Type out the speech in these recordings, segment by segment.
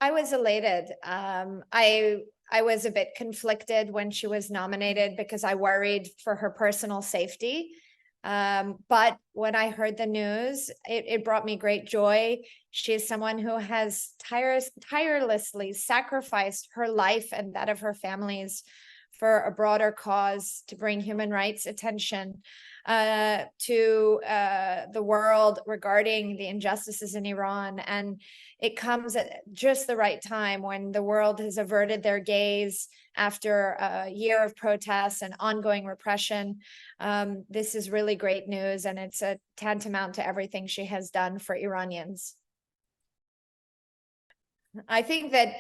I was elated. I was a bit conflicted when she was nominated because I worried for her personal safety. But when I heard the news, it brought me great joy. She is someone who has tirelessly sacrificed her life and that of her families for a broader cause to bring human rights attention to the world regarding the injustices in Iran. And it comes at just the right time when the world has averted their gaze after a year of protests and ongoing repression. This is really great news, and it's a tantamount to everything she has done for Iranians. I think that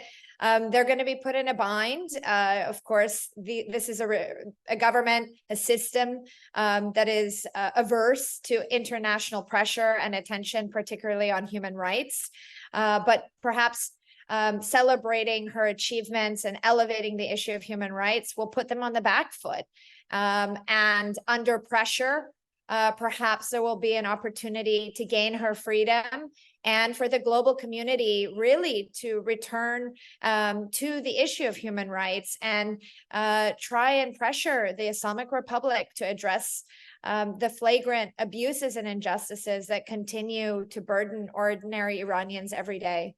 they're going to be put in a bind. Of course, this is a government, a system that is averse to international pressure and attention, particularly on human rights. But perhaps celebrating her achievements and elevating the issue of human rights will put them on the back foot. And under pressure, perhaps there will be an opportunity to gain her freedom and for the global community really to return to the issue of human rights and try and pressure the Islamic Republic to address the flagrant abuses and injustices that continue to burden ordinary Iranians every day.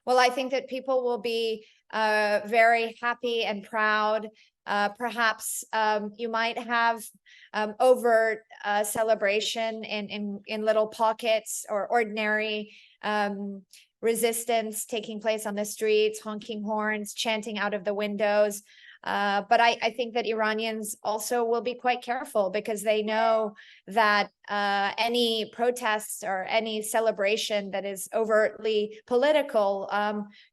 Well, I think that people will be very happy and proud. Perhaps you might have overt celebration in little pockets or ordinary resistance taking place on the streets, honking horns, chanting out of the windows. But I think that Iranians also will be quite careful because they know that any protests or any celebration that is overtly political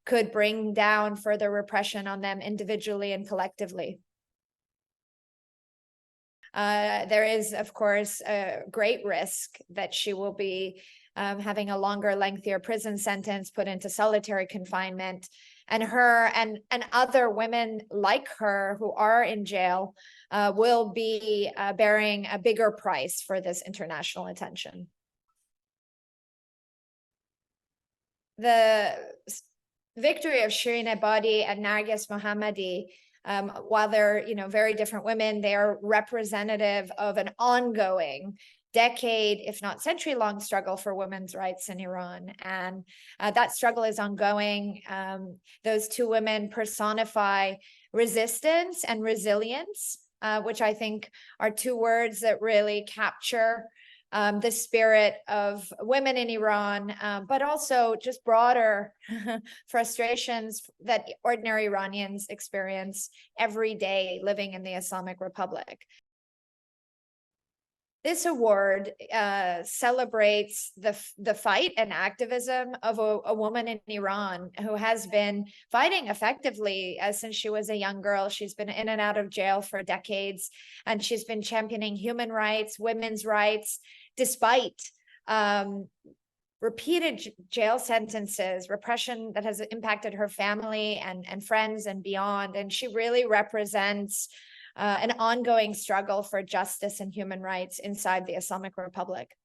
could bring down further repression on them individually and collectively. There is, of course, a great risk that she will be having a longer, lengthier prison sentence, put into solitary confinement. And her and other women like her who are in jail will be bearing a bigger price for this international attention. The victory of Shirin Ebadi and Narges Mohammadi, while they're very different women, they are representative of an ongoing decade, if not century-long struggle for women's rights in Iran. And that struggle is ongoing. Those two women personify resistance and resilience, which I think are two words that really capture the spirit of women in Iran, but also just broader frustrations that ordinary Iranians experience every day living in the Islamic Republic. This award celebrates the fight and activism of a woman in Iran who has been fighting effectively since she was a young girl. She's been in and out of jail for decades, and she's been championing human rights, women's rights, despite repeated jail sentences, repression that has impacted her family and friends and beyond. And she really represents an ongoing struggle for justice and human rights inside the Islamic Republic.